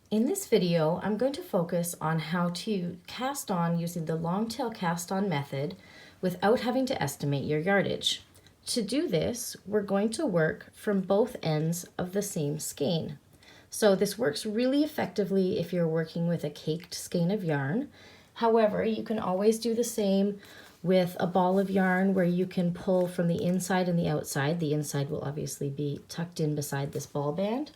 In this video, I'm going to focus on how to cast on using the long tail cast on method without having to estimate your yardage. To do this, we're going to work from both ends of the same skein. So this works really effectively if you're working with a caked skein of yarn. However, you can always do the same with a ball of yarn where you can pull from the inside and the outside. The inside will obviously be tucked in beside this ball band.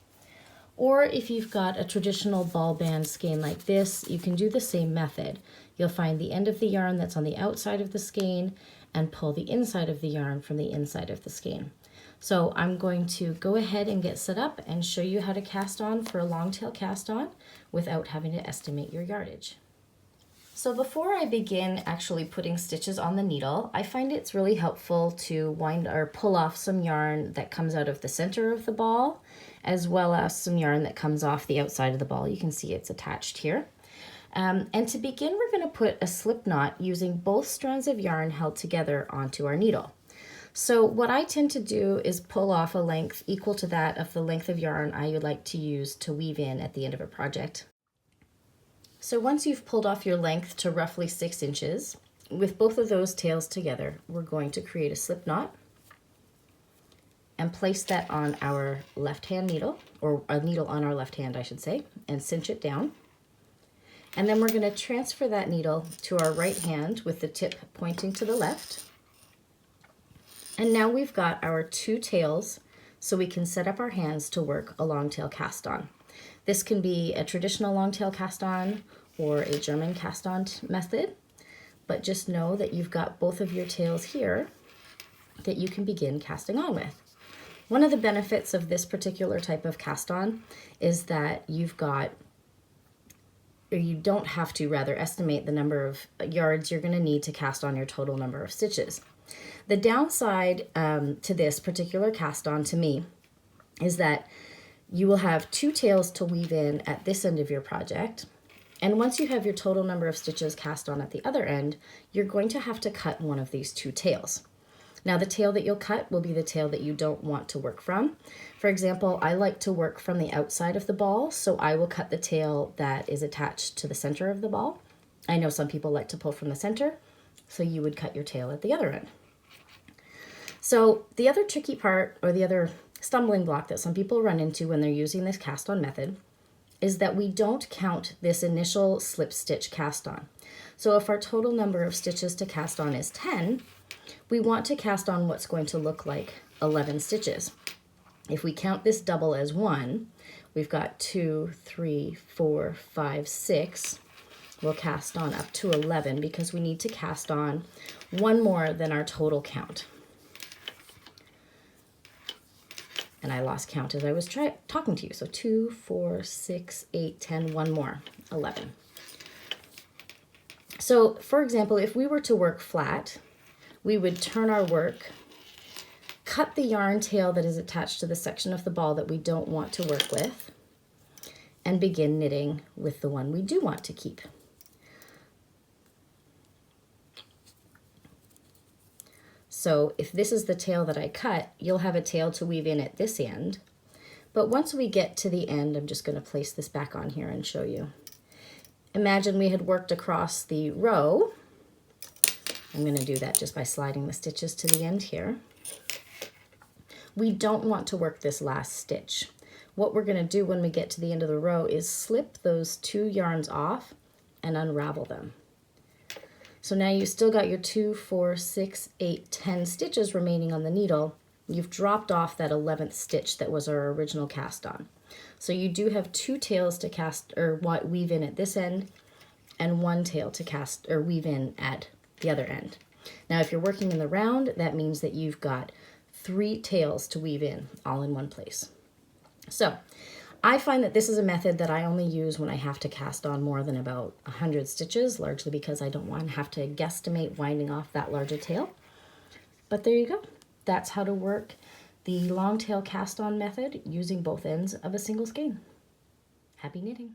Or if you've got a traditional ball band skein like this, you can do the same method. You'll find the end of the yarn that's on the outside of the skein and pull the inside of the yarn from the inside of the skein. So I'm going to go ahead and get set up and show you how to cast on for a long tail cast on without having to estimate your yardage. So before I begin actually putting stitches on the needle, I find it's really helpful to wind or pull off some yarn that comes out of the center of the ball, as well as some yarn that comes off the outside of the ball. You can see it's attached here. And to begin, we're going to put a slip knot using both strands of yarn held together onto our needle. So what I tend to do is pull off a length equal to that of the length of yarn I would like to use to weave in at the end of a project. So once you've pulled off your length to roughly 6 inches, with both of those tails together, we're going to create a slip knot and place that on our left hand needle, or a needle on our left hand, I should say, and cinch it down. And then we're going to transfer that needle to our right hand with the tip pointing to the left. And now we've got our 2 tails, so we can set up our hands to work a long tail cast on. This can be a traditional long tail cast on or a German cast on method, but just know that you've got both of your tails here that you can begin casting on with. One of the benefits of this particular type of cast on is that you don't have to estimate the number of yards you're going to need to cast on your total number of stitches. The downside to this particular cast on to me is that you will have 2 tails to weave in at this end of your project. And once you have your total number of stitches cast on at the other end, you're going to have to cut one of these 2 tails. Now the tail that you'll cut will be the tail that you don't want to work from. For example, I like to work from the outside of the ball, so I will cut the tail that is attached to the center of the ball. I know some people like to pull from the center, so you would cut your tail at the other end. So the other tricky part, or the other stumbling block that some people run into when they're using this cast on method, is that we don't count this initial slip stitch cast on. So if our total number of stitches to cast on is 10, we want to cast on what's going to look like 11 stitches. If we count this double as 1, we've got 2, 3, 4, 5, 6. We'll cast on up to 11 because we need to cast on 1 more than our total count. And I lost count as I was talking to you. So 2, 4, 6, 8, 10, 1 more, 11. So for example, if we were to work flat, we would turn our work, cut the yarn tail that is attached to the section of the ball that we don't want to work with, and begin knitting with the one we do want to keep. So if this is the tail that I cut, you'll have a tail to weave in at this end. But once we get to the end, I'm just going to place this back on here and show you. Imagine we had worked across the row. I'm going to do that just by sliding the stitches to the end here. We don't want to work this last stitch. What we're going to do when we get to the end of the row is slip those 2 yarns off and unravel them. So now you've still got your 2, 4, 6, 8, 10 stitches remaining on the needle. You've dropped off that 11th stitch that was our original cast on. So you do have 2 tails to cast or weave in at this end and 1 tail to cast or weave in at the other end. Now if you're working in the round, that means that you've got 3 tails to weave in all in one place. So I find that this is a method that I only use when I have to cast on more than about 100 stitches, largely because I don't want to have to guesstimate winding off that larger tail. But there you go. That's how to work the long tail cast on method using both ends of a single skein. Happy knitting!